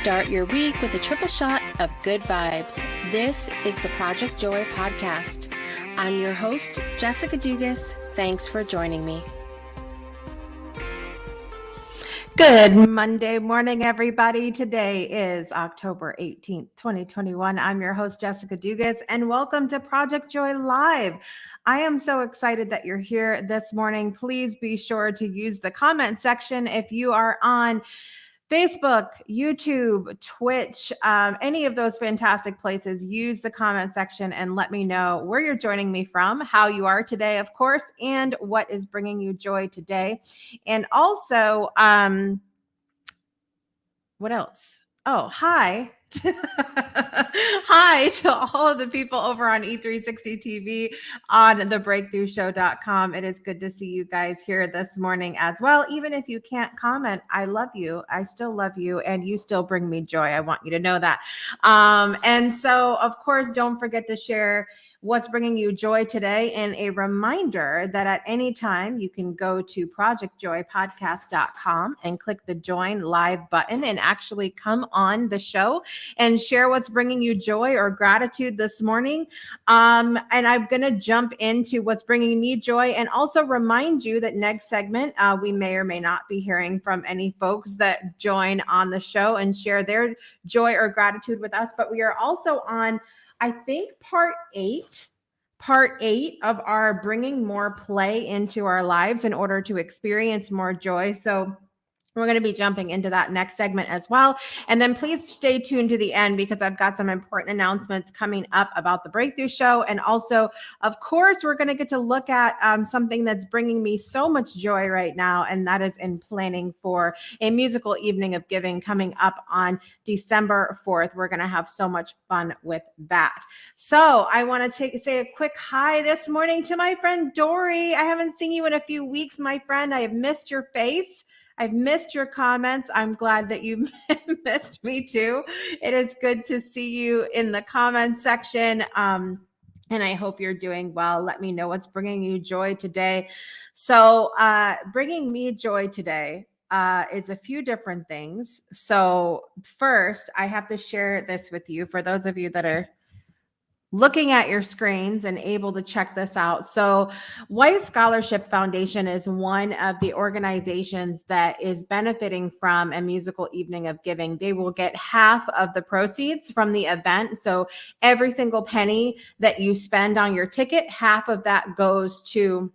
Start your week with a triple shot of good vibes. This is the Project Joy podcast. I'm your host, Jessica Dugas. Thanks for joining me. Good Monday morning, everybody. Today is October 18th, 2021. I'm your host, Jessica Dugas, and welcome to Project Joy Live. I am so excited that you're here this morning. Please be sure to use the comment section if you are on Facebook, YouTube, Twitch, any of those fantastic places. Use the comment section and let me know where you're joining me from, how you are today, of course, and what is bringing you joy today. And also, what else? Oh, hi. Hi to all of the people over on E360 TV on thebreakthroughshow.com. It is good to see you guys here this morning as well. Even if you can't comment, I love you. I still love you, and you still bring me joy. I want you to know that. And so, of course, don't forget to share what's bringing you joy today. And a reminder that at any time you can go to projectjoypodcast.com and click the join live button and actually come on the show and share what's bringing you joy or gratitude this morning. And I'm going to jump into what's bringing me joy and also remind you that next segment, we may or may not be hearing from any folks that join on the show and share their joy or gratitude with us. But we are also on, I think, part eight of our bringing more play into our lives in order to experience more joy. So we're going to be jumping into that next segment as well. And then please stay tuned to the end because I've got some important announcements coming up about the Breakthrough Show. And also, of course, we're going to get to look at something that's bringing me so much joy right now. And that is in planning for a musical evening of giving coming up on December 4th. We're going to have so much fun with that. So I want to say a quick hi this morning to my friend Dory. I haven't seen you in a few weeks, my friend. I have missed your face. I've missed your comments. I'm glad that you missed me too. It is good to see you in the comments section. And I hope you're doing well. Let me know what's bringing you joy today. So bringing me joy today is a few different things. So first, I have to share this with you for those of you that are looking at your screens and able to check this out. So White Scholarship Foundation is one of the organizations that is benefiting from a musical evening of giving. They will get half of the proceeds from the event. So every single penny that you spend on your ticket, half of that goes to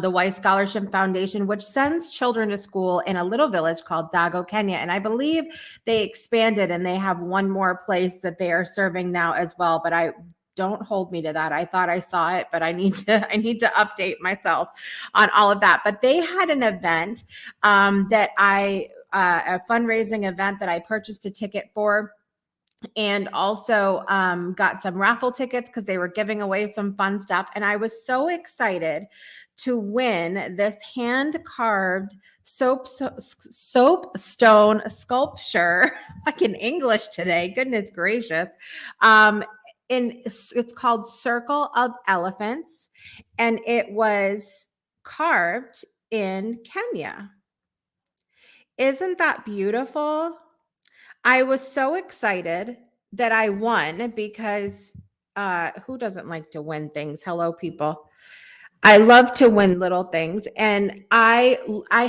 the White Scholarship Foundation, which sends children to school in a little village called Dago, Kenya. And I believe they expanded and they have one more place that they are serving now as well. But don't hold me to that. I thought I saw it, but I need to update myself on all of that. But they had an event a fundraising event that I purchased a ticket for. And also got some raffle tickets because they were giving away some fun stuff. And I was so excited to win this hand-carved soapstone sculpture, like in English today, goodness gracious. It's called Circle of Elephants, and it was carved in Kenya. Isn't that beautiful? I was so excited that I won because who doesn't like to win things? Hello, people. I love to win little things. And I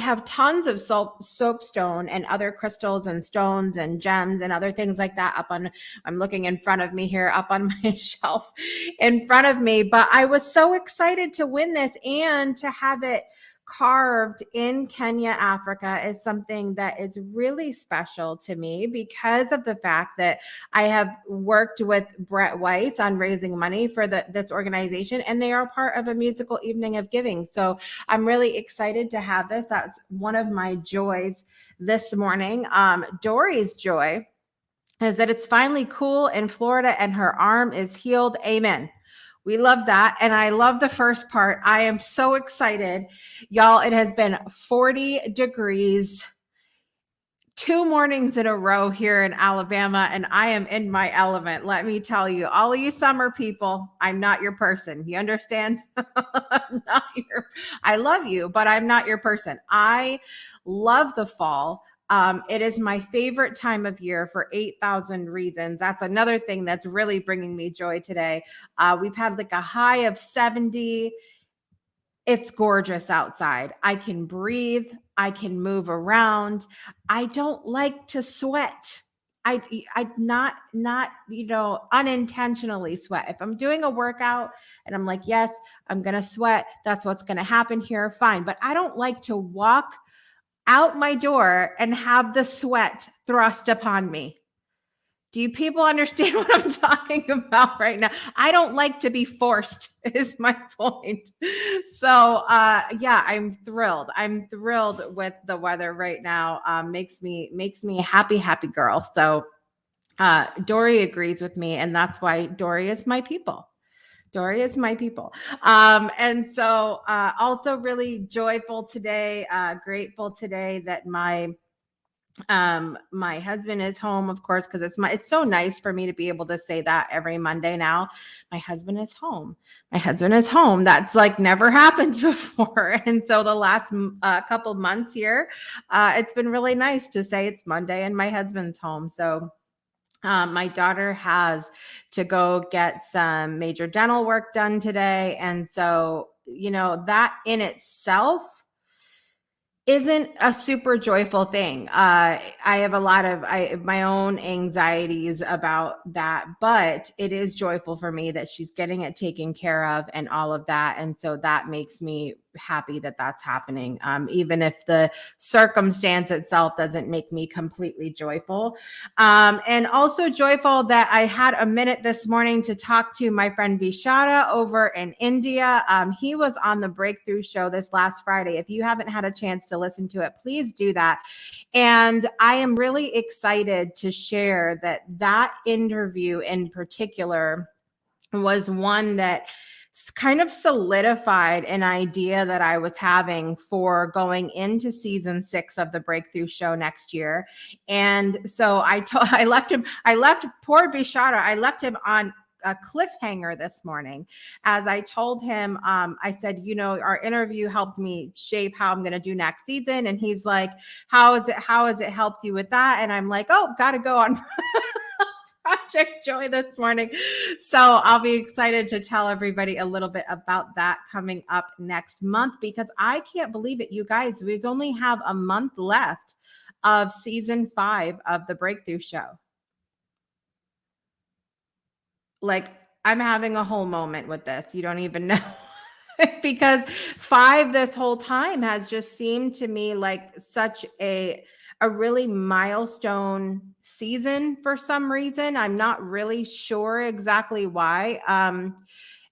have tons of soapstone and other crystals and stones and gems and other things like that I'm looking in front of me here up on my shelf in front of me. But I was so excited to win this and to have it carved in Kenya, Africa is something that is really special to me because of the fact that I have worked with Brett Weiss on raising money for this organization, and they are part of a musical evening of giving. So I'm really excited to have this. That's one of my joys this morning. Dory's joy is that it's finally cool in Florida and her arm is healed. Amen. We love that. And I love the first part. I am so excited. Y'all, it has been 40 degrees 2 mornings in a row here in Alabama, and I am in my element. Let me tell you, all of you summer people, I'm not your person. You understand? I love you, but I'm not your person. I love the fall. It is my favorite time of year for 8,000 reasons. That's another thing that's really bringing me joy today. We've had like a high of 70. It's gorgeous outside. I can breathe. I can move around. I don't like to sweat. I not unintentionally sweat. If I'm doing a workout and I'm like, yes, I'm gonna sweat. That's what's gonna happen here. Fine, but I don't like to walk out my door and have the sweat thrust upon me. Do you people understand what I'm talking about right now? I don't like to be forced, is my point. So, yeah, I'm thrilled. I'm thrilled with the weather right now. Makes me a happy girl. So, Dory agrees with me, and that's why Dory is my people. Dory is my people. And so, also really joyful today, grateful today that my husband is home, of course, because it's so nice for me to be able to say that every Monday now. My husband is home. My husband is home. That's like never happened before. And so the last couple months here, it's been really nice to say it's Monday and my husband's home. So my daughter has to go get some major dental work done today. And so, that in itself isn't a super joyful thing. I have a lot of my own anxieties about that, but it is joyful for me that she's getting it taken care of and all of that. And so that makes me happy that that's happening. Even if the circumstance itself doesn't make me completely joyful. And also joyful that I had a minute this morning to talk to my friend Bishara over in India. He was on the Breakthrough Show this last Friday. If you haven't had a chance to listen to it, please do that. And I am really excited to share that interview in particular was one that kind of solidified an idea that I was having for going into season 6 of the Breakthrough Show next year. And so I left poor Bishara, I left him on a cliffhanger this morning. As I told him, I said, our interview helped me shape how I'm going to do next season. And he's like, how has it helped you with that? And I'm like, oh, got to go on Project Joy this morning. So I'll be excited to tell everybody a little bit about that coming up next month, because I can't believe it, you guys. We only have a month left of season 5 of the Breakthrough Show. Like, I'm having a whole moment with this. You don't even know. Because 5 this whole time has just seemed to me like such a really milestone season for some reason. I'm not really sure exactly why.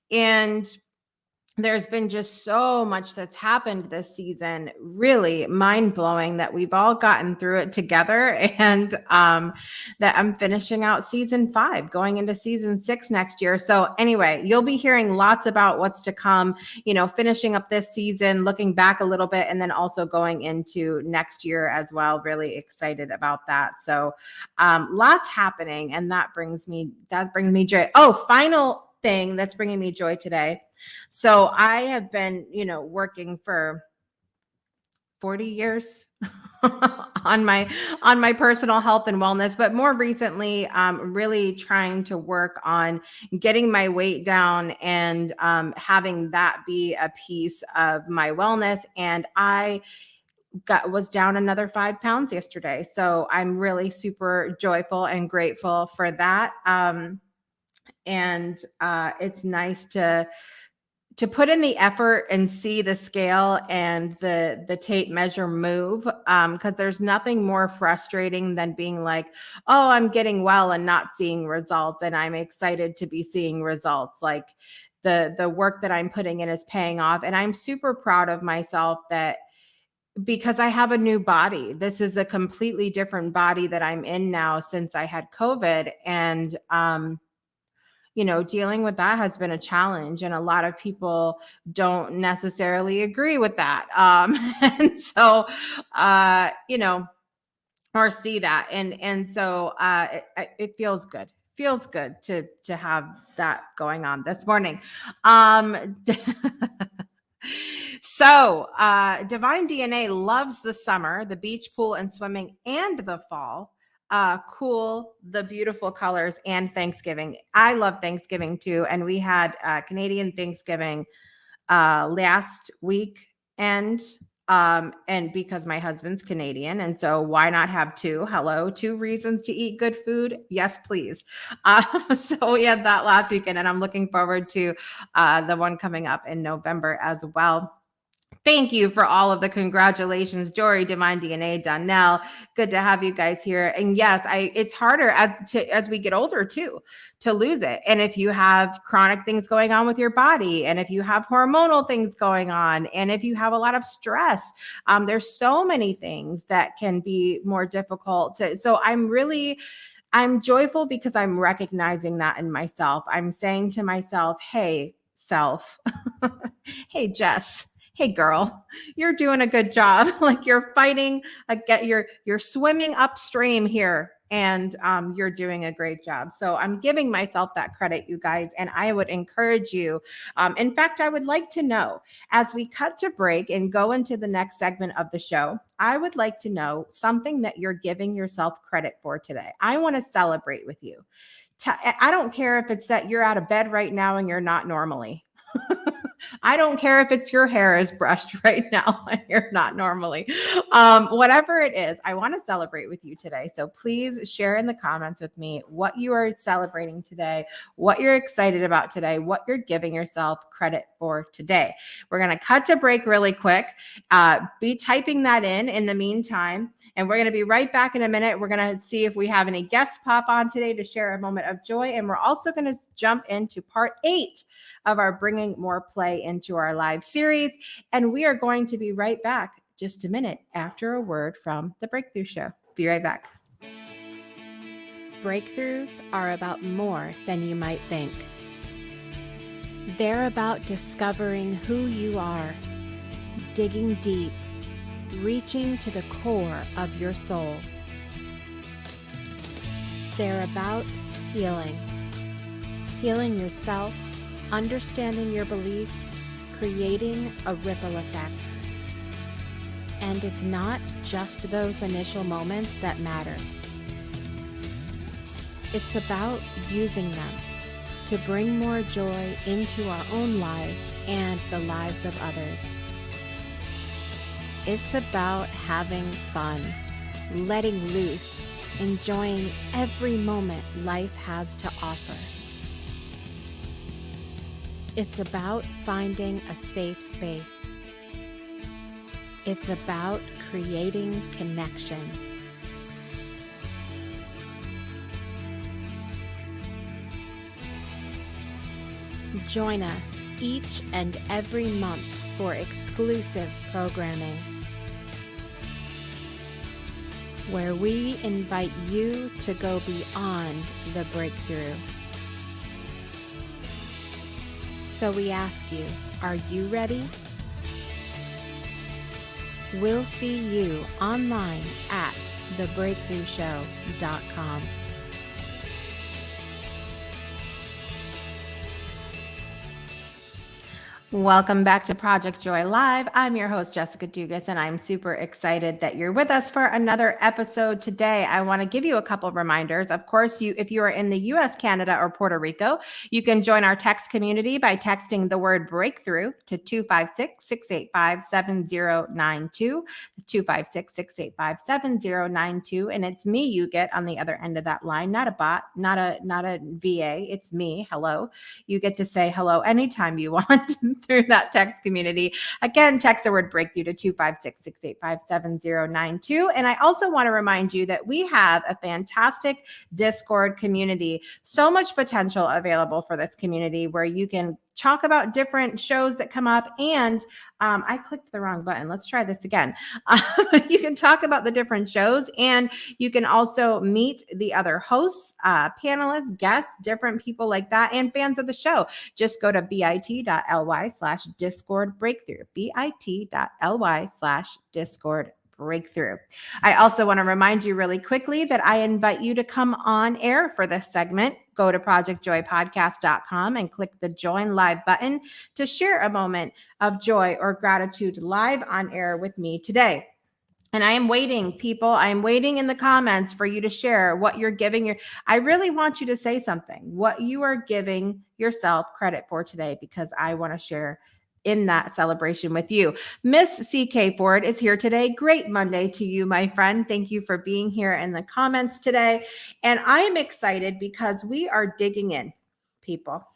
And there's been just so much that's happened this season, really mind-blowing, that we've all gotten through it together, and that I'm finishing out season 5, going into season 6 next year. So anyway, you'll be hearing lots about what's to come, finishing up this season, looking back a little bit, and then also going into next year as well. Really excited about that. So lots happening, and that brings me joy. Oh, final thing that's bringing me joy today. So I have been, working for 40 years on my personal health and wellness, but more recently, really trying to work on getting my weight down and having that be a piece of my wellness. And I was down another 5 pounds yesterday. So I'm really super joyful and grateful for that. And it's nice to put in the effort and see the scale and the tape measure move, because there's nothing more frustrating than being like, oh, I'm getting well and not seeing results. And I'm excited to be seeing results. Like the work that I'm putting in is paying off. And I'm super proud of myself because I have a new body. This is a completely different body that I'm in now since I had COVID. And dealing with that has been a challenge, and a lot of people don't necessarily agree with that. And so, or see that. And so it feels good. Feels good to have that going on this morning. So, Divine DNA loves the summer, the beach, pool, and swimming, and the fall. Cool, the beautiful colors, and Thanksgiving. I love Thanksgiving too. And we had Canadian Thanksgiving last week and because my husband's Canadian, and so why not have two? Hello, two reasons to eat good food. Yes, please. So we had that last weekend, and I'm looking forward to the one coming up in November as well. Thank you for all of the congratulations, Jory, Divine DNA, Donnell. Good to have you guys here. And yes, it's harder as we get older too to lose it. And if you have chronic things going on with your body, and if you have hormonal things going on, and if you have a lot of stress, there's so many things that can be more difficult. So I'm joyful because I'm recognizing that in myself. I'm saying to myself, hey, self, hey, Jess, hey, girl, you're doing a good job. Like you're fighting, you're swimming upstream here, and you're doing a great job. So I'm giving myself that credit, you guys, and I would encourage you. In fact, I would like to know, as we cut to break and go into the next segment of the show, I would like to know something that you're giving yourself credit for today. I want to celebrate with you. I don't care if it's that you're out of bed right now and you're not normally. I don't care if it's your hair is brushed right now and you're not normally. Whatever it is, I want to celebrate with you today. So please share in the comments with me what you are celebrating today, what you're excited about today, what you're giving yourself credit for today. We're going to cut to break really quick. Be typing that in the meantime. And we're going to be right back in a minute. We're going to see if we have any guests pop on today to share a moment of joy. And we're also going to jump into part 8 of our Bringing More Play into Our Live series. And we are going to be right back just a minute after a word from the Breakthrough Show. Be right back. Breakthroughs are about more than you might think. They're about discovering who you are, digging deep, reaching to the core of your soul. They're about healing yourself, understanding your beliefs, creating a ripple effect. And it's not just those initial moments that matter. It's about using them to bring more joy into our own lives and the lives of others. It's about having fun, letting loose, enjoying every moment life has to offer. It's about finding a safe space. It's about creating connection. Join us each and every month for exclusive programming, where we invite you to go beyond the breakthrough. So we ask you, are you ready? We'll see you online at thebreakthroughshow.com. Welcome back to Project Joy Live. I'm your host, Jessica Dugas, and I'm super excited that you're with us for another episode today. I want to give you a couple of reminders. Of course, if you are in the US, Canada, or Puerto Rico, you can join our text community by texting the word breakthrough to 256-685-7092, 256-685-7092. And it's me you get on the other end of that line, not a bot, not a VA. It's me. Hello. You get to say hello anytime you want through that text community. Again, text the word breakthrough to 256-685-7092. And I also want to remind you that we have a fantastic Discord community. So much potential available for this community where you can talk about different shows that come up. And I clicked the wrong button. Let's try this again. You can talk about the different shows, and you can also meet the other hosts, panelists, guests, different people like that, and fans of the show. Just go to bit.ly/Discord Breakthrough, bit.ly/Discord breakthrough. I also want to remind you really quickly that I invite you to come on air for this segment. Go to projectjoypodcast.com and click the join live button to share a moment of joy or gratitude live on air with me today. And I am waiting, people. I am waiting in the comments for you to share what you're giving I really want you to say something, what you are giving yourself credit for today, because I want to share in that celebration with you. Miss CK Ford is here today. Great Monday to you, my friend. Thank you for being here in the comments today. And I am excited because we are digging in, people.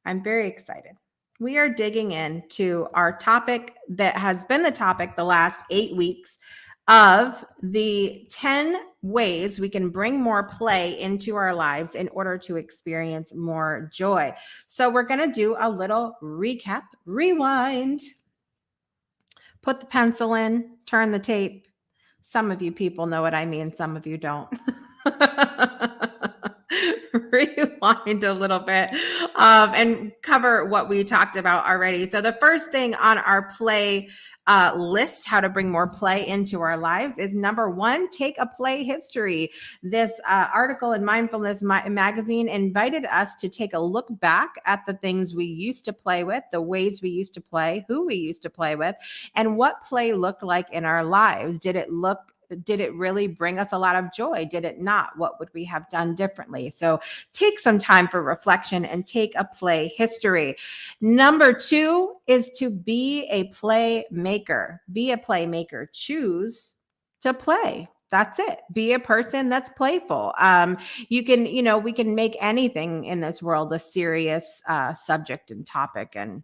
I'm very excited. We are digging into our topic that has been the topic the last 8 weeks of the 10 ways we can bring more play into our lives in order to experience more joy. So we're going to do a little recap, rewind, put the pencil in, turn the tape. Some of you people know what I mean. Some of you don't. Rewind a little bit and cover what we talked about already. So the first thing on our play list, how to bring more play into our lives, is number 1, take a play history. This article in Mindfulness Magazine invited us to take a look back at the things we used to play with, the ways we used to play, who we used to play with, and what play looked like in our lives. Did it really bring us a lot of joy? Did it not? What would we have done differently? So take some time for reflection and take a play history. Number 2 is to be a playmaker. Be a playmaker. Choose to play. That's it. Be a person that's playful. We can make anything in this world a serious subject and topic, and,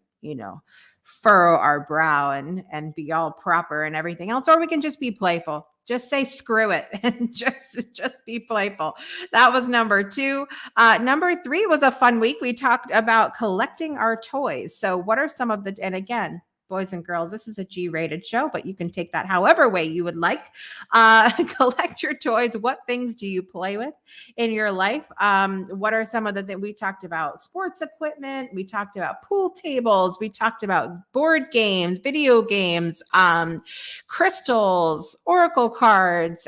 furrow our brow and be all proper and everything else, or we can just be playful. Just say screw it and just be playful. That was number 2. Number 3 was a fun week. We talked about collecting our toys. So what are some of the, and again, boys and girls, this is a G-rated show, but you can take that however way you would like. Collect your toys. What things do you play with in your life? What are some of the things we talked about? Sports equipment. We talked about pool tables. We talked about board games, video games, crystals, oracle cards,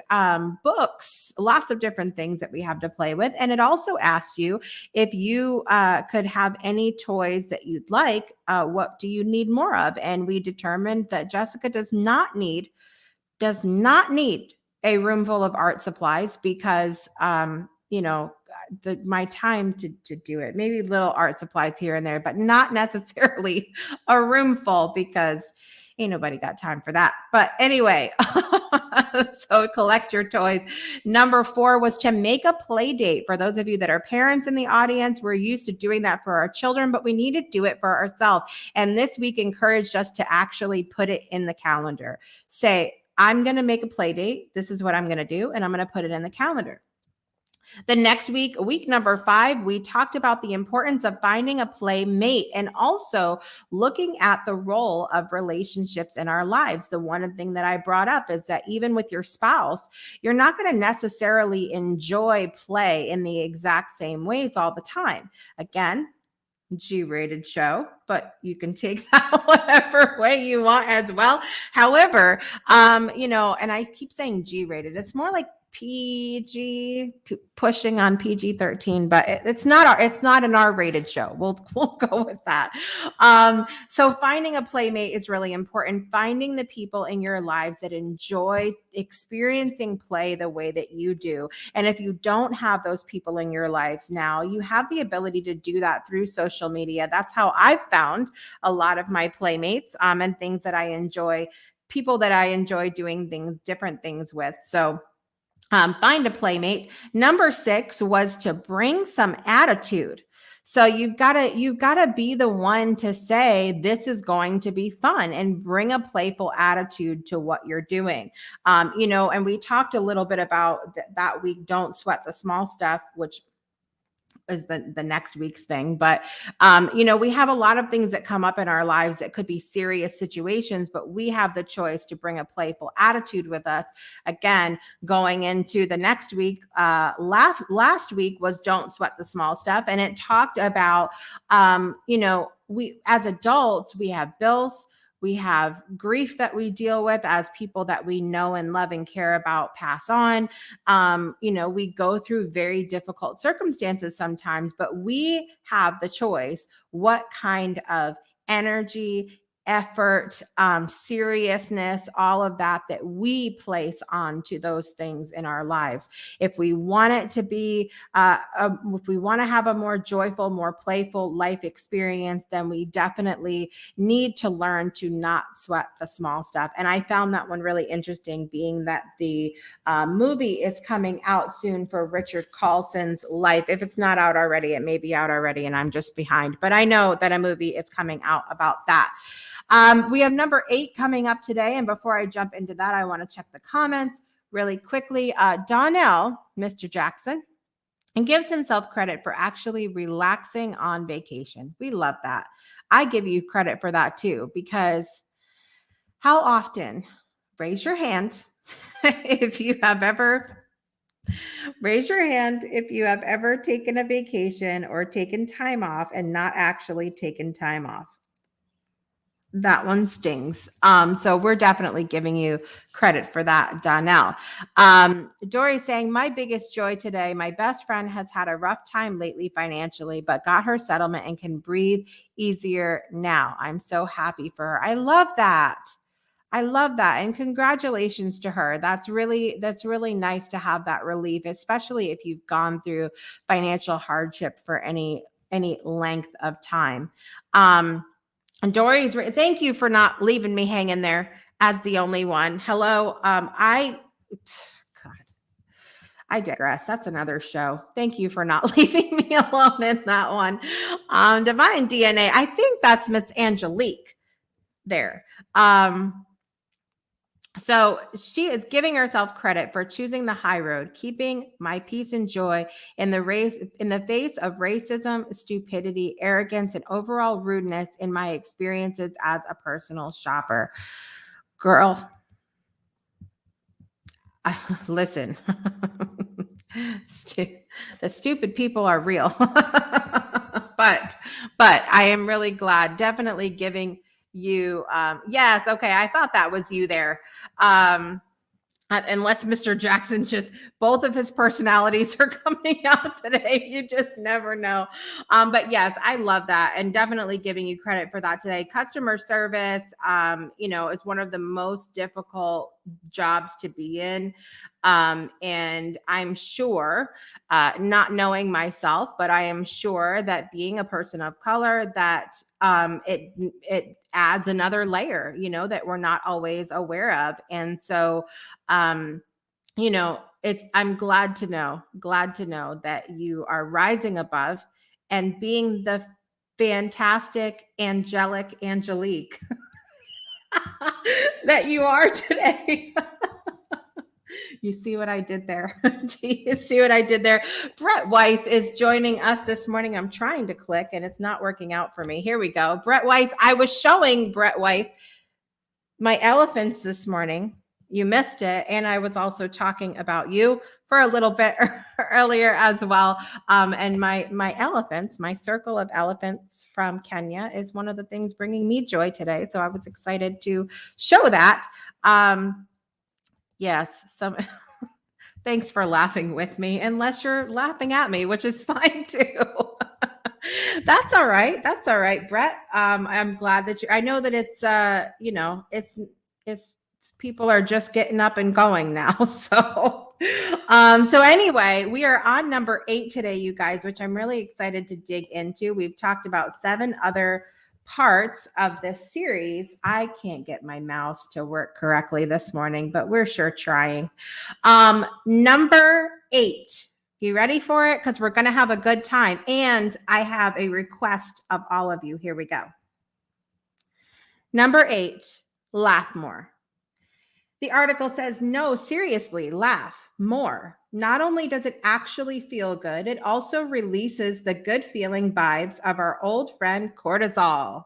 books, lots of different things that we have to play with. And it also asked you if you could have any toys that you'd like, what do you need more of? And we determined that Jessica does not need a room full of art supplies because, my time to do it, maybe little art supplies here and there, but not necessarily a room full, because ain't nobody got time for that. But anyway, so collect your toys. Number 4 was to make a play date. For those of you that are parents in the audience, we're used to doing that for our children, but we need to do it for ourselves. And this week encouraged us to actually put it in the calendar. Say, I'm going to make a play date. This is what I'm going to do. And I'm going to put it in the calendar. The next week number 5, we talked about the importance of finding a playmate and also looking at the role of relationships in our lives. The one thing that I brought up is that even with your spouse, you're not going to necessarily enjoy play in the exact same ways all the time. Again, G-rated show, but you can take that whatever way you want as well. However, and I keep saying G-rated, it's more like PG, pushing on PG-13, but it's not an R-rated show. We'll go with that. So finding a playmate is really important. Finding the people in your lives that enjoy experiencing play the way that you do. And if you don't have those people in your lives now, you have the ability to do that through social media. That's how I've found a lot of my playmates and things that I enjoy, people that I enjoy doing different things with. So find a playmate. Number 6 was to bring some attitude. So you've got to be the one to say, this is going to be fun, and bring a playful attitude to what you're doing. And we talked a little bit about that week, don't sweat the small stuff, which is the next week's thing. But, we have a lot of things that come up in our lives that could be serious situations, but we have the choice to bring a playful attitude with us. Again, going into the next week, last week was don't sweat the small stuff. And it talked about, we, as adults, we have bills, We have grief that we deal with as people that we know and love and care about pass on. We go through very difficult circumstances sometimes, but we have the choice what kind of energy, effort, seriousness, all of that we place onto those things in our lives. If we want it to be, if we want to have a more joyful, more playful life experience, then we definitely need to learn to not sweat the small stuff. And I found that one really interesting, being that the movie is coming out soon for Richard Carlson's life. If it's not out already, it may be out already and I'm just behind, but I know that a movie is coming out about that. We have number 8 coming up today. And before I jump into that, I want to check the comments really quickly. Donnell, Mr. Jackson, and gives himself credit for actually relaxing on vacation. We love that. I give you credit for that too, because how often, raise your hand if you have ever taken a vacation or taken time off and not actually taken time off. That one stings. So we're definitely giving you credit for that, Donnell. Dory saying, my biggest joy today, my best friend has had a rough time lately financially, but got her settlement and can breathe easier now. I'm so happy for her. I love that. And congratulations to her. That's really nice to have that relief, especially if you've gone through financial hardship for any length of time. And Dory's, thank you for not leaving me hanging there as the only one. Hello. I digress. That's another show. Thank you for not leaving me alone in that one. Divine DNA. I think that's Miss Angelique there. So she is giving herself credit for choosing the high road, keeping my peace and joy in the face of racism, stupidity, arrogance, and overall rudeness in my experiences as a personal shopper. Girl, listen, the stupid people are real, but I am really glad, definitely giving you, yes, okay, I thought that was you there. Unless Mr. Jackson just, both of his personalities are coming out today. You just never know. But yes, I love that, and definitely giving you credit for that today. Customer service, is one of the most difficult jobs to be in. And I'm sure, not knowing myself, but I am sure that being a person of color, that it adds another layer, that we're not always aware of. And so, I'm glad to know that you are rising above and being the fantastic, Angelique that you are today. You see what I did there? Do you see what I did there? Brett Weiss is joining us this morning. I'm trying to click and it's not working out for me. Here we go. Brett Weiss. I was showing Brett Weiss my elephants this morning. You missed it. And I was also talking about you for a little bit earlier as well. And my elephants, my circle of elephants from Kenya, is one of the things bringing me joy today. So I was excited to show that. Yes, thanks for laughing with me, unless you're laughing at me, which is fine too. That's all right. Brett. I'm glad that I know that it's, it's people are just getting up and going now. So anyway, we are on number 8 today, you guys, which I'm really excited to dig into. We've talked about 7 other parts of this series. I can't get my mouse to work correctly this morning, but we're sure trying. Number 8. You ready for it? Because we're going to have a good time. And I have a request of all of you. Here we go. Number 8, laugh more. The article says, no, seriously, laugh more. Not only does it actually feel good, it also releases the good feeling vibes of our old friend cortisol.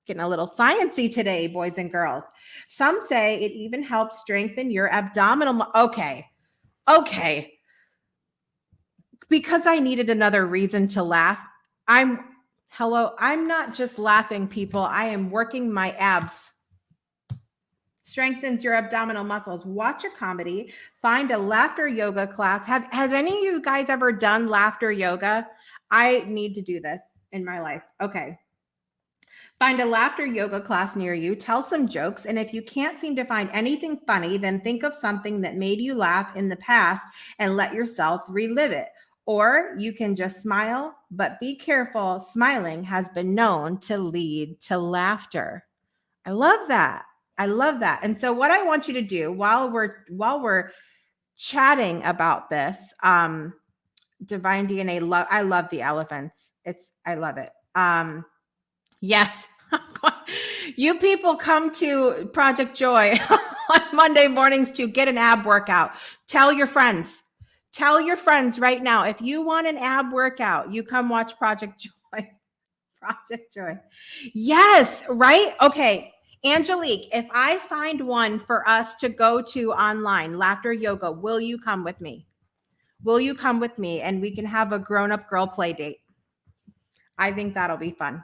Getting a little sciencey today, boys and girls. Some say it even helps strengthen your abdominal. Okay. Because I needed another reason to laugh. I'm not just laughing, people. I am working my abs. strengthens your abdominal muscles. Watch a comedy, find a laughter yoga class. Has any of you guys ever done laughter yoga? I need to do this in my life. Okay. Find a laughter yoga class near you, tell some jokes, and if you can't seem to find anything funny, then think of something that made you laugh in the past and let yourself relive it. Or you can just smile, but be careful. Smiling has been known to lead to laughter. I love that. I love that. And so what I want you to do while we're chatting about this, divine DNA, I love the elephants. I love it. Yes. You people come to Project Joy on Monday mornings to get an ab workout. Tell your friends. Tell your friends right now. If you want an ab workout, you come watch Project Joy. Project Joy. Yes, right? Okay. Angelique, if I find one for us to go to online, laughter yoga, will you come with me? Will you come with me and we can have a grown-up girl play date? I think that'll be fun.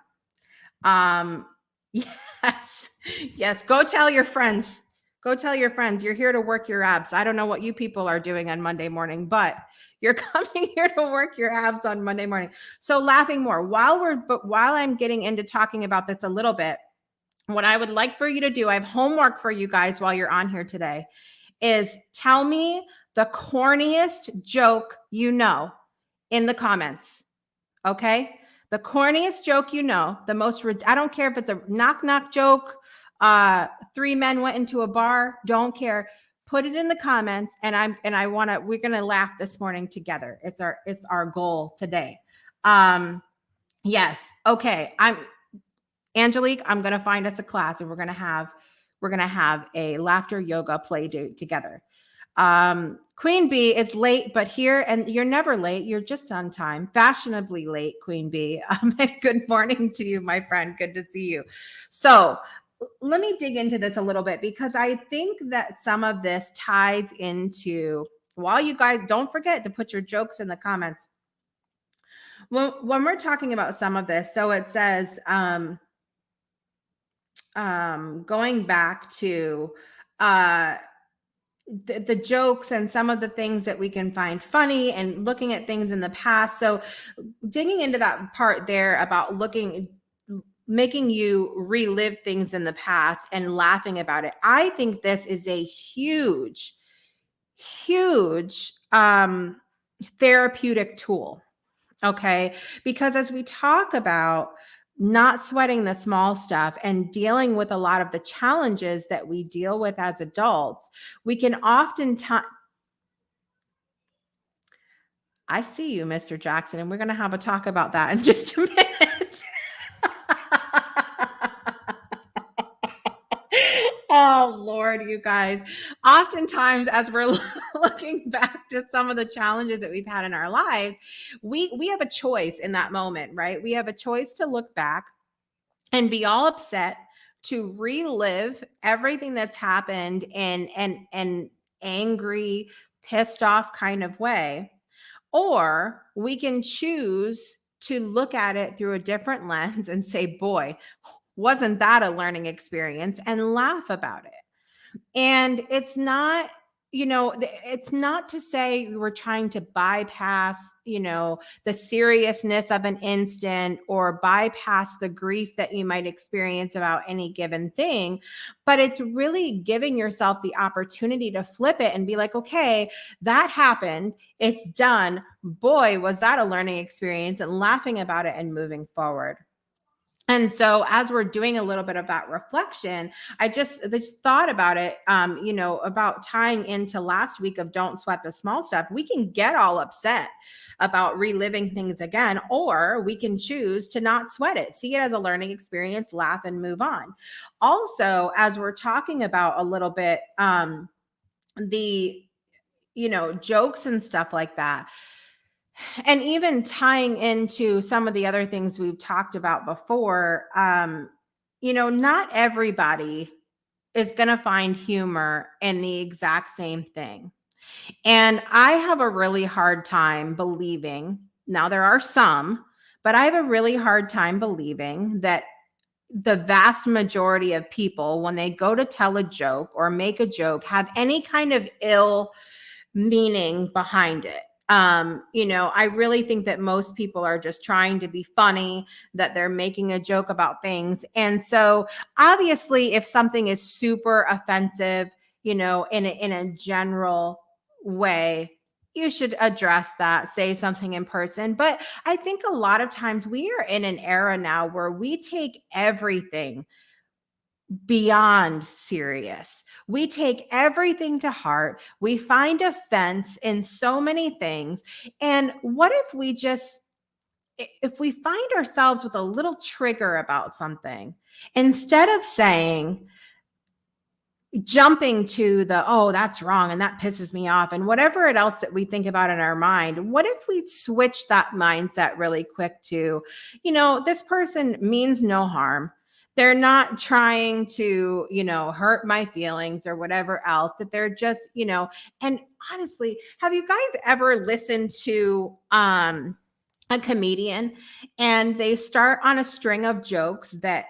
Yes. Yes. Go tell your friends. Go tell your friends you're here to work your abs. I don't know what you people are doing on Monday morning, but you're coming here to work your abs on Monday morning. So laughing more while I'm getting into talking about this a little bit, what I would like for you to do, I have homework for you guys while you're on here today, is tell me the corniest joke you know in the comments. Okay. The corniest joke you know, the most, I don't care if it's a knock knock joke, 3 men went into a bar, don't care. Put it in the comments we're going to laugh this morning together. It's our goal today. Yes. Okay. Angelique, I'm going to find us a class and we're going to have a laughter yoga play date together. Queen Bee is late, but here, and you're never late. You're just on time, fashionably late, Queen Bee. And good morning to you, my friend. Good to see you. So let me dig into this a little bit because I think that some of this ties into, while you guys don't forget to put your jokes in the comments. When we're talking about some of this, so it says, going back to, the jokes and some of the things that we can find funny and looking at things in the past. So digging into that part there about making you relive things in the past and laughing about it. I think this is a huge, huge therapeutic tool. Okay. Because as we talk about not sweating the small stuff and dealing with a lot of the challenges that we deal with as adults, we can oftentimes, I see you, Mr. Jackson, and we're going to have a talk about that in just a minute. Oh, Lord, you guys. Oftentimes, as we're looking back to some of the challenges that we've had in our lives, we have a choice in that moment, right? We have a choice to look back and be all upset, to relive everything that's happened in an angry, pissed off kind of way. Or we can choose to look at it through a different lens and say, boy, wasn't that a learning experience, and laugh about it. And it's not, it's not to say we're trying to bypass, the seriousness of an instant or bypass the grief that you might experience about any given thing, but it's really giving yourself the opportunity to flip it and be like, okay, that happened. It's done. Boy, was that a learning experience, and laughing about it and moving forward. And so as we're doing a little bit of that reflection, I just thought about it, about tying into last week of don't sweat the small stuff. We can get all upset about reliving things again, or we can choose to not sweat it, see it as a learning experience, laugh and move on. Also, as we're talking about a little bit, the, jokes and stuff like that, and even tying into some of the other things we've talked about before, not everybody is going to find humor in the exact same thing. And I have a really hard time believing, now there are some, but I have a really hard time believing that, the vast majority of people, when they go to tell a joke or make a joke, have any kind of ill meaning behind it. I really think that most people are just trying to be funny, that they're making a joke about things. And so obviously, if something is super offensive, in a general way, you should address that, say something in person. But I think a lot of times we are in an era now where we take everything beyond serious. We take everything to heart. We find offense in so many things. And what if we find ourselves with a little trigger about something, instead of jumping to oh, that's wrong and that pisses me off and whatever else that we think about in our mind, what if we switch that mindset really quick to, this person means no harm. They're not trying to, hurt my feelings or whatever else, that they're just, and honestly, have you guys ever listened to a comedian and they start on a string of jokes that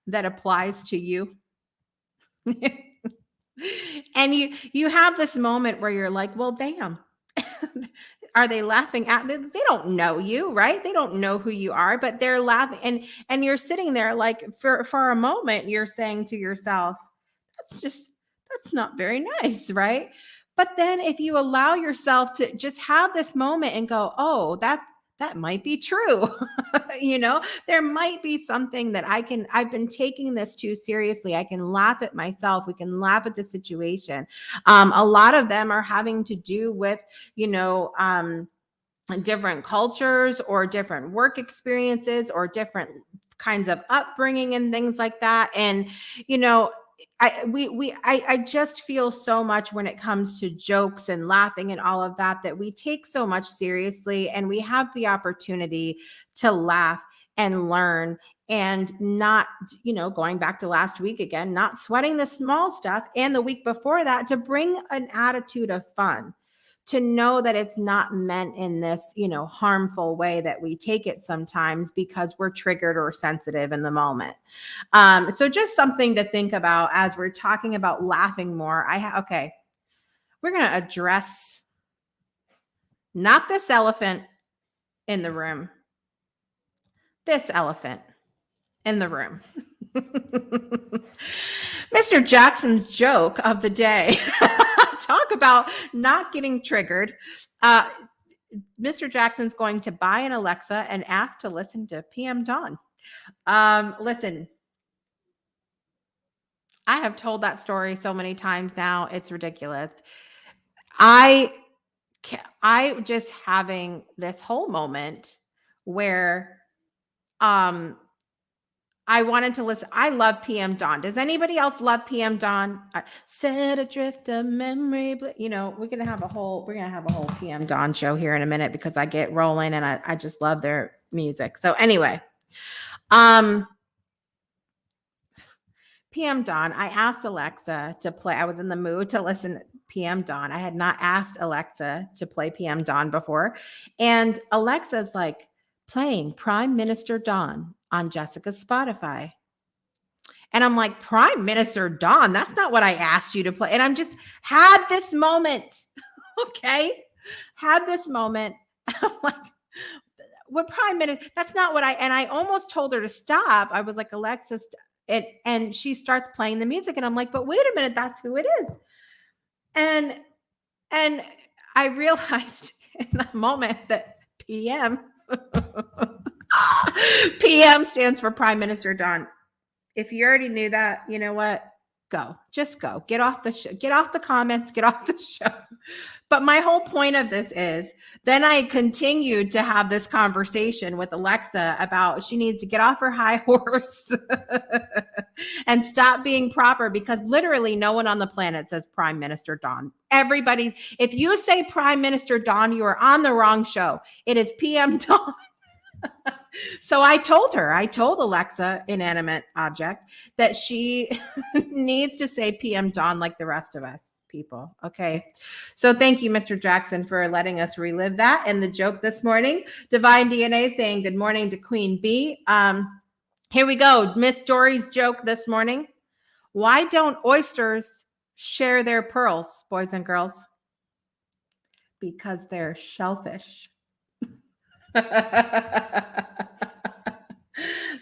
applies to you? And you have this moment where you're like, well, damn. Are they laughing at me? They don't know you, right? They don't know who you are, but they're laughing. And you're sitting there like for a moment, you're saying to yourself, that's not very nice, right? But then if you allow yourself to just have this moment and go, oh, that might be true. There might be something that I've been taking this too seriously. I can laugh at myself. We can laugh at the situation. A lot of them are having to do with, different cultures or different work experiences or different kinds of upbringing and things like that. And, I just feel so much when it comes to jokes and laughing and all of that we take so much seriously, and we have the opportunity to laugh and learn and not, going back to last week again, not sweating the small stuff, and the week before that to bring an attitude of fun, to know that it's not meant in this, harmful way that we take it sometimes because we're triggered or sensitive in the moment. So just something to think about as we're talking about laughing more. Okay, we're going to address not this elephant in the room, this elephant in the room. Mr. Jackson's joke of the day. Talk about not getting triggered. Mr. Jackson's going to buy an Alexa and ask to listen to PM Dawn. Listen, I have told that story so many times now. It's ridiculous. I just having this whole moment where I wanted to listen. I love PM Dawn. Does anybody else love PM Dawn? Set adrift of memory. We're gonna have a whole PM Dawn show here in a minute because I get rolling and I just love their music. So anyway, PM Dawn. I asked Alexa to play. I was in the mood to listen to PM Dawn. I had not asked Alexa to play PM Dawn before, and Alexa's like, playing Prime Minister Dawn on Jessica's Spotify. And I'm like, Prime Minister Dawn, that's not what I asked you to play. And I'm just had this moment. Okay. Had this moment. I'm like, what Prime Minister? That's not what and I almost told her to stop. I was like, Alexa, and she starts playing the music. And I'm like, but wait a minute, that's who it is. And I realized in that moment that PM stands for Prime Minister Dawn. If you already knew that, you know what? Just go. Get off the show. Get off the comments. Get off the show. But my whole point of this is then I continued to have this conversation with Alexa about she needs to get off her high horse and stop being proper, because literally no one on the planet says Prime Minister Dawn. Everybody, if you say Prime Minister Dawn, you are on the wrong show. It is PM Dawn. So I told Alexa, inanimate object, that she needs to say PM Dawn like the rest of us people. Okay. So thank you, Mr. Jackson, for letting us relive that. And the joke this morning, Divine DNA saying good morning to Queen Bee. Here we go. Miss Dory's joke this morning. Why don't oysters share their pearls, boys and girls? Because they're shellfish.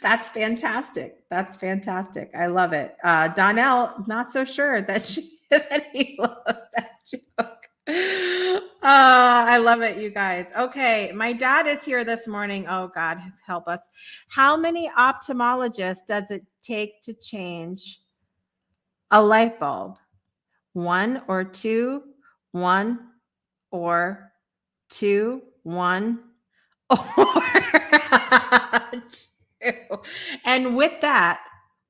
That's fantastic. That's fantastic. I love it. Donnell, not so sure that he loved that joke. I love it, you guys. Okay, my dad is here this morning. Oh, God, help us. How many ophthalmologists does it take to change a light bulb? 1 or 2? 1 or 2? 1 or 2. And with that,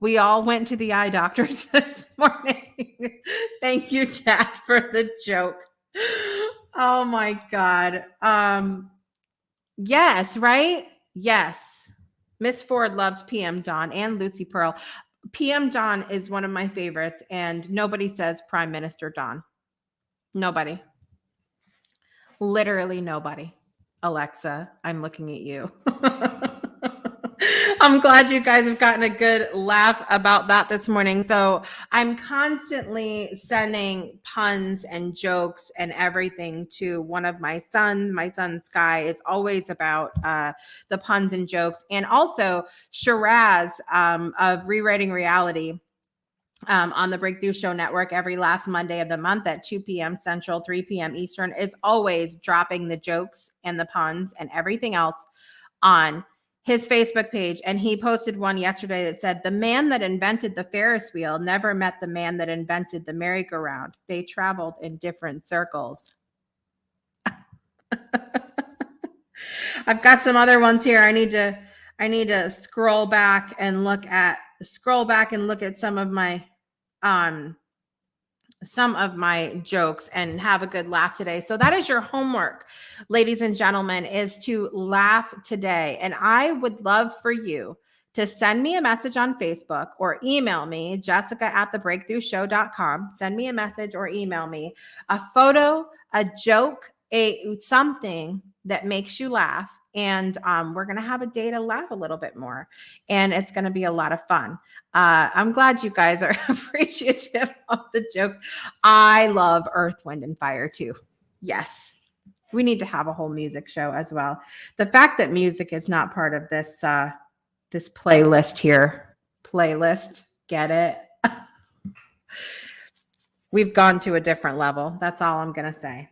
we all went to the eye doctors this morning. Thank you, Dad, for the joke. Oh my God. Yes, right? Yes. Miss Ford loves PM Dawn and Lucy Pearl. PM Dawn is one of my favorites, and nobody says Prime Minister Dawn. Nobody. Literally nobody. Alexa, I'm looking at you. I'm glad you guys have gotten a good laugh about that this morning. So I'm constantly sending puns and jokes and everything to one of my sons. My son Sky. It's always about the puns and jokes, and also Shiraz of Rewriting Reality. On the Breakthrough Show Network every last Monday of the month at 2 p.m. Central, 3 p.m. Eastern, is always dropping the jokes and the puns and everything else on his Facebook page. And he posted one yesterday that said, "The man that invented the Ferris wheel never met the man that invented the merry-go-round. They traveled in different circles." I've got some other ones here. I need to scroll back and look at some of my jokes and have a good laugh today. So that is your homework, ladies and gentlemen, is to laugh today. And I would love for you to send me a message on Facebook or email me, jessica@thebreakthroughshow.com. Send me a message or email me a photo, a joke, something that makes you laugh. And we're going to have a day to laugh a little bit more. And it's going to be a lot of fun. I'm glad you guys are appreciative of the jokes. I love Earth, Wind, and Fire too. Yes. We need to have a whole music show as well. The fact that music is not part of this this playlist here. Get it? We've gone to a different level. That's all I'm going to say.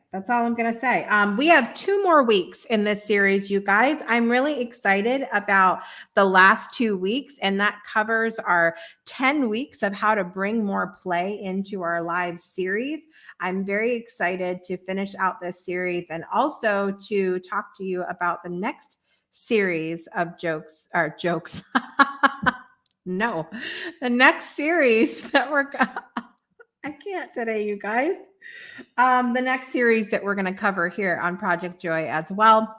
We have 2 more weeks in this series, you guys. I'm really excited about the last 2 weeks, and that covers our 10 weeks of how to bring more play into our live series. I'm very excited to finish out this series and also to talk to you about the next series of jokes. No, the next series that I can't today, you guys. The next series that we're going to cover here on Project Joy as well.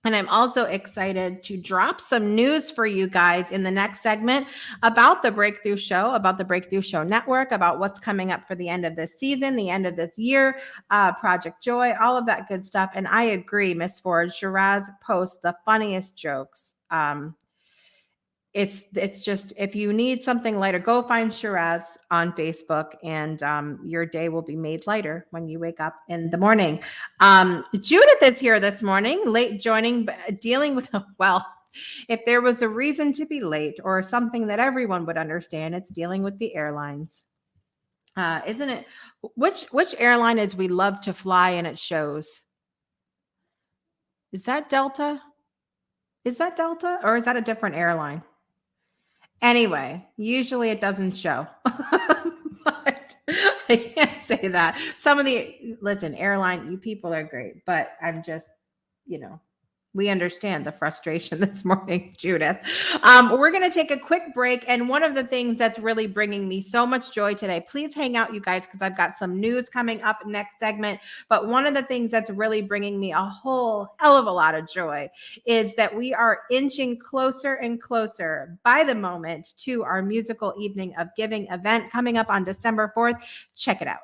And I'm also excited to drop some news for you guys in the next segment about the Breakthrough Show, about the Breakthrough Show Network, about what's coming up for the end of this season, the end of this year, Project Joy, all of that good stuff. And I agree, Miss Ford, Shiraz posts the funniest jokes. It's just, if you need something lighter, go find Shiraz on Facebook, and your day will be made lighter when you wake up in the morning. Judith is here this morning, late joining, dealing with, well, if there was a reason to be late or something that everyone would understand, it's dealing with the airlines. Isn't it? Which airline is we love to fly and it shows? Is that Delta? Or is that a different airline? Anyway, usually it doesn't show, but I can't say that. Listen, airline, you people are great, but I'm just, we understand the frustration this morning, Judith. We're going to take a quick break. And one of the things that's really bringing me so much joy today, please hang out, you guys, because I've got some news coming up next segment. But one of the things that's really bringing me a whole hell of a lot of joy is that we are inching closer and closer by the moment to our musical evening of giving event coming up on December 4th. Check it out.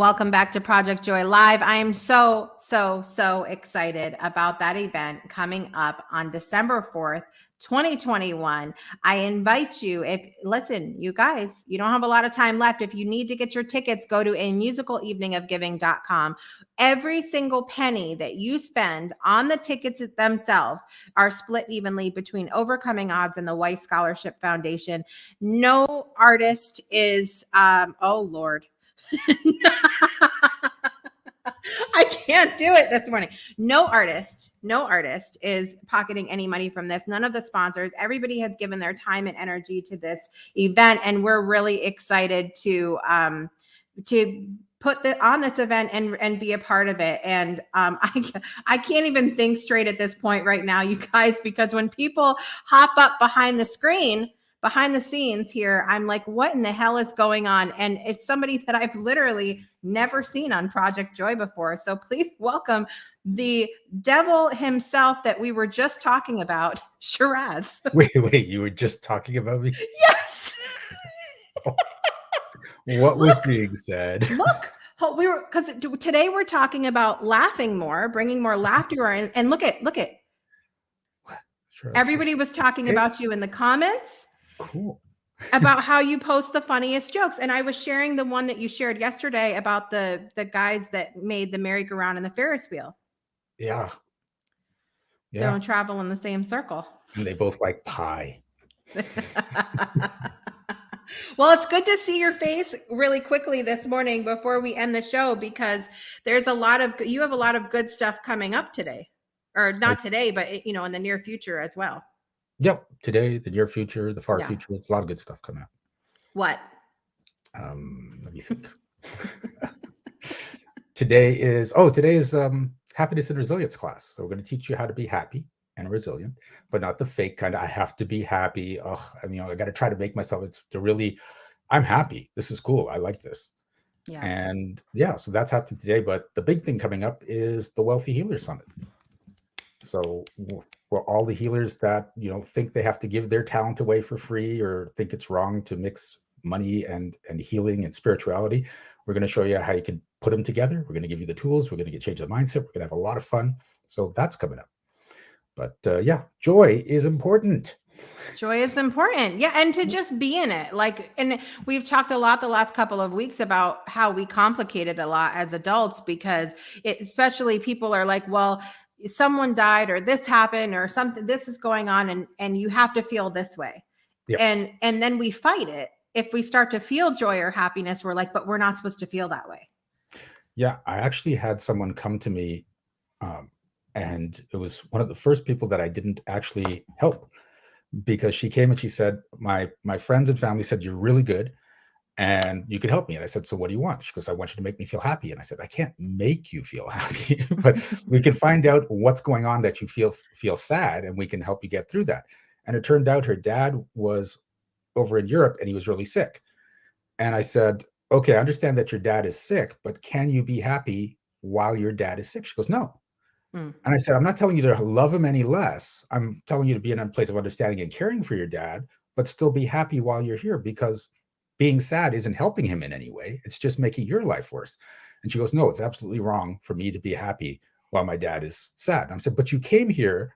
Welcome back to Project Joy Live. I am so excited about that event coming up on December 4th, 2021. I invite you, listen, you guys, you don't have a lot of time left. If you need to get your tickets, go to amusicaleveningofgiving.com. Every single penny that you spend on the tickets themselves are split evenly between Overcoming Odds and the Weiss Scholarship Foundation. No artist is, oh Lord. I can't do it this morning. No artist is pocketing any money from this. None of the sponsors. Everybody has given their time and energy to this event, and we're really excited to put on this event and be a part of it. And I can't even think straight at this point right now, you guys, because when people hop up behind the scenes here, I'm like, what in the hell is going on? And it's somebody that I've literally never seen on Project Joy before. So please welcome the devil himself that we were just talking about, Shiraz. Wait, you were just talking about me? Yes. What was being said? Look, because today we're talking about laughing more, bringing more laughter, and look at. Sure, everybody was talking about you in the comments. Cool. About how you post the funniest jokes. And I was sharing the one that you shared yesterday about the guys that made the merry-go-round and the Ferris wheel. Yeah. Don't travel in the same circle. And they both like pie. Well, it's good to see your face really quickly this morning before we end the show, because you have a lot of good stuff coming up today, or not today, but in the near future as well. Yep. Today, the near future, the far future. It's a lot of good stuff coming up. What? Let me think. Today is happiness and resilience class. So we're going to teach you how to be happy and resilient, but not the fake kind of, I have to be happy. I got to try to make myself, I'm happy. This is cool. I like this. Yeah. And so that's happening today. But the big thing coming up is the Wealthy Healer Summit. So for all the healers that, think they have to give their talent away for free, or think it's wrong to mix money and healing and spirituality, we're going to show you how you can put them together. We're going to give you the tools. We're going to change the mindset. We're going to have a lot of fun. So that's coming up. But joy is important. Joy is important. Yeah. And to just be in it. And we've talked a lot the last couple of weeks about how we complicate it a lot as adults, because especially people are like, well, someone died, or this happened, or something, this is going on, and you have to feel this way. Yep. And then we fight it. If we start to feel joy or happiness, we're like, but we're not supposed to feel that way. Yeah. I actually had someone come to me, and it was one of the first people that I didn't actually help, because she came and she said, my friends and family said, you're really good and you can help me. And I said, so what do you want? She goes, I want you to make me feel happy. And I said, I can't make you feel happy, but we can find out what's going on that you feel sad, and we can help you get through that. And it turned out her dad was over in Europe and he was really sick. And I said, okay, I understand that your dad is sick, but can you be happy while your dad is sick? She goes, no. And I said, I'm not telling you to love him any less. I'm telling you to be in a place of understanding and caring for your dad, but still be happy while you're here, because being sad isn't helping him in any way. It's just making your life worse. And she goes, no, it's absolutely wrong for me to be happy while my dad is sad. And I said, but you came here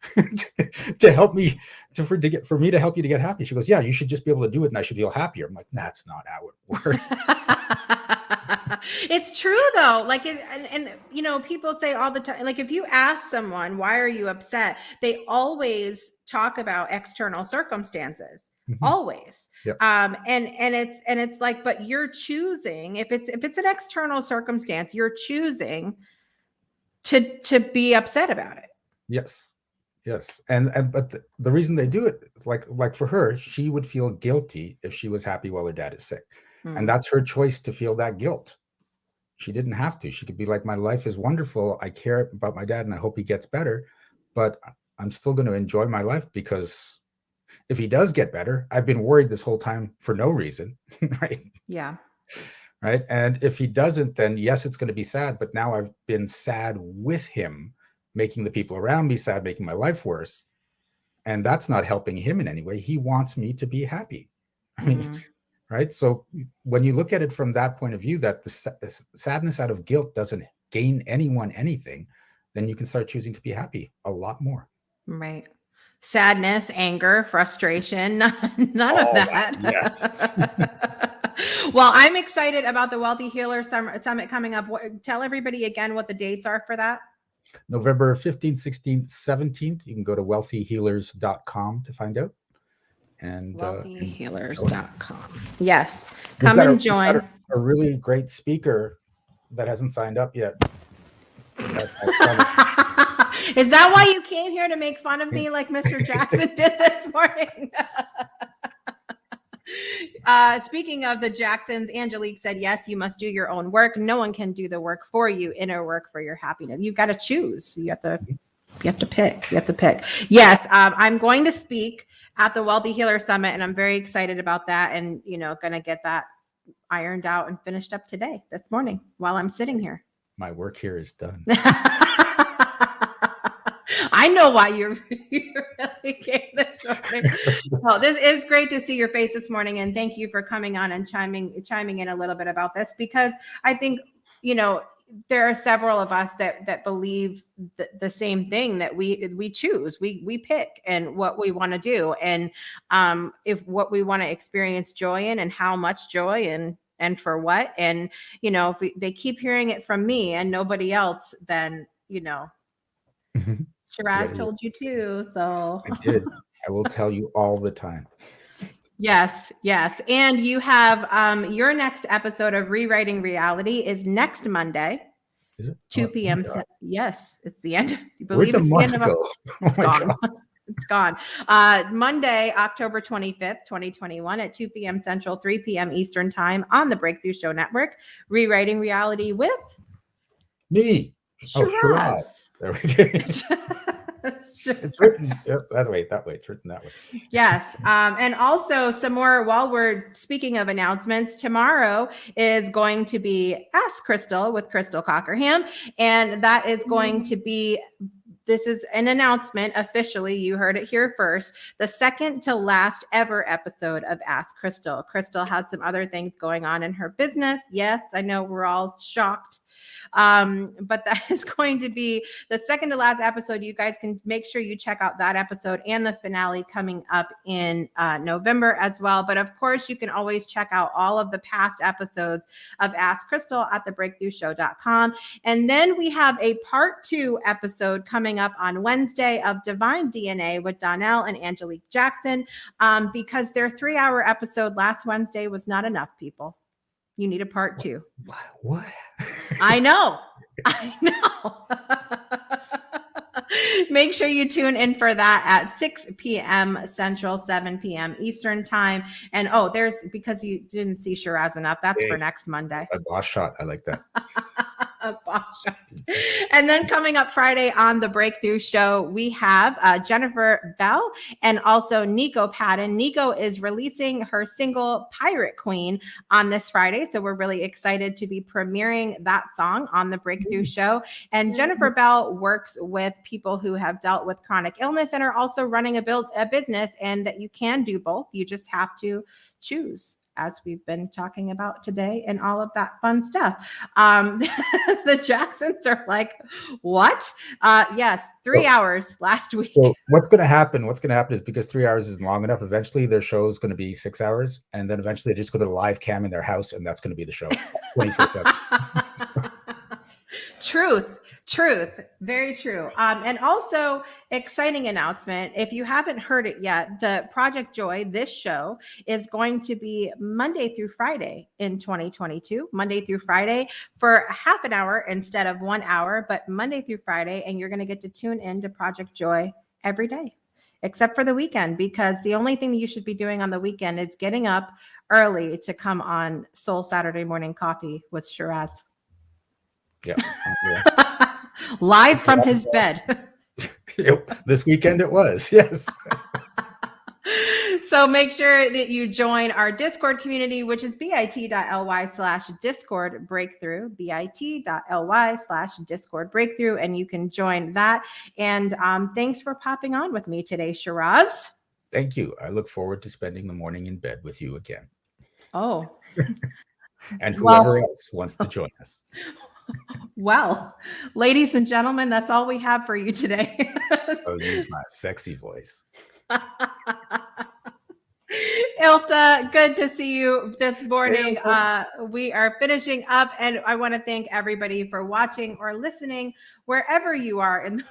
to help me, for me to help you to get happy. She goes, yeah, you should just be able to do it and I should feel happier. I'm like, that's not how it works. It's true though. People say all the time, like, if you ask someone, why are you upset? They always talk about external circumstances. Mm-hmm. Always. Yep. And it's like, but you're choosing, if it's an external circumstance, you're choosing to be upset about it. Yes. But the reason they do it, like for her, she would feel guilty if she was happy while her dad is sick. Mm. And that's her choice to feel that guilt. She didn't have to. She could be like, my life is wonderful. I care about my dad and I hope he gets better, but I'm still going to enjoy my life, because if he does get better, I've been worried this whole time for no reason, right? Yeah. Right. And if he doesn't, then yes, it's going to be sad. But now I've been sad with him, making the people around me sad, making my life worse. And that's not helping him in any way. He wants me to be happy. I mean, right? So when you look at it from that point of view, that the sadness out of guilt doesn't gain anyone anything, then you can start choosing to be happy a lot more. Right. Sadness, anger, frustration, none of All that, that. yes. Well, I'm excited about the Wealthy Healer Summit coming up. Tell everybody again what the dates are for that. November 15th, 16th, 17th. You can go to wealthyhealers.com to find out. And wealthyhealers.com. Yes. We've Come got and join. a really great speaker that hasn't signed up yet. Is that why you came here, to make fun of me like Mr. Jackson did this morning? Speaking of the Jacksons, Angelique said, yes, you must do your own work. No one can do the work for you, inner work for your happiness. You've got to choose. You have to pick. You have to pick. Yes, I'm going to speak at the Wealthy Healer Summit, and I'm very excited about that. And, going to get that ironed out and finished up today, this morning, while I'm sitting here. My work here is done. I know why you really came this morning. Well, this is great to see your face this morning, and thank you for coming on and chiming in a little bit about this, because I think, there are several of us that believe the same thing, that we choose, we pick and what we want to do, and if what we want to experience joy in, and how much joy, and for what, and if they keep hearing it from me and nobody else, then Shiraz told you too, so I did. I will tell you all the time. Yes. And you have your next episode of Rewriting Reality is next Monday. Is it? 2 p.m. Yes, it's the end. You Where'd believe it's the end of go? It's gone. It's gone. Monday, October 25th, 2021 at 2 p.m. Central, 3 p.m. Eastern Time on the Breakthrough Show Network. Rewriting Reality with me. Shiraz. There we go. It's written that way. It's written that way. Yes. And also some more, while we're speaking of announcements, tomorrow is going to be Ask Crystal with Crystal Cockerham. And that is going to be, this is an announcement officially, you heard it here first, the second to last ever episode of Ask Crystal. Crystal has some other things going on in her business. Yes, I know we're all shocked. But that is going to be the second to last episode. You guys can make sure you check out that episode and the finale coming up in November as well. But of course, you can always check out all of the past episodes of Ask Crystal at thebreakthroughshow.com. And then we have a part 2 episode coming up on Wednesday of Divine DNA with Donnell and Angelique Jackson, because their 3-hour episode last Wednesday was not enough, people. You need a part 2. What? I know. Make sure you tune in for that at 6 p.m. Central, 7 p.m. Eastern Time. And there's, because you didn't see Shiraz enough, that's for next Monday. A boss shot. I like that. And then coming up Friday on the Breakthrough Show, we have Jennifer Bell and also Nico Patton. Nico is releasing her single Pirate Queen on this Friday, so we're really excited to be premiering that song on the Breakthrough Show. And Jennifer Bell works with people who have dealt with chronic illness and are also running a business, and that you can do both. You just have to choose, as we've been talking about today, and all of that fun stuff. The Jacksons are like, what? Yes, 3 hours last week. So what's going to happen is, because 3 hours isn't long enough, eventually their show is going to be 6 hours. And then eventually they just go to the live cam in their house, and that's going to be the show 24/7. Truth. Very true. And also, exciting announcement. If you haven't heard it yet, the Project Joy, this show, is going to be Monday through Friday in 2022, Monday through Friday for half an hour instead of 1 hour, but Monday through Friday. And you're going to get to tune in to Project Joy every day, except for the weekend, because the only thing you should be doing on the weekend is getting up early to come on Soul Saturday Morning Coffee with Shiraz. Yeah. Live from his bed. This weekend it was, yes. So make sure that you join our Discord community, which is bit.ly/Discord Breakthrough, bit.ly/Discord Breakthrough, and you can join that. And thanks for popping on with me today, Shiraz. Thank you. I look forward to spending the morning in bed with you again. Oh, and well, whoever else wants to join us. well, ladies and gentlemen, that's all we have for you today. I'll use my sexy voice. Ilsa, good to see you this morning. Hey, We are finishing up, and I want to thank everybody for watching or listening wherever you are in the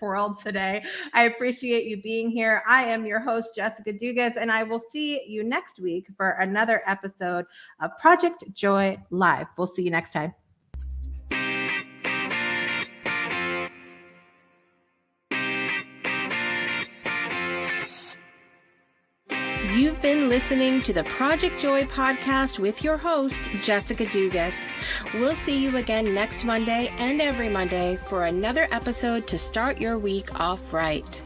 world today. I appreciate you being here. I am your host, Jessica Dugas, and I will see you next week for another episode of Project Joy Live. We'll see you next time. You've been listening to the Project Joy podcast with your host, Jessica Dugas. We'll see you again next Monday and every Monday for another episode to start your week off right.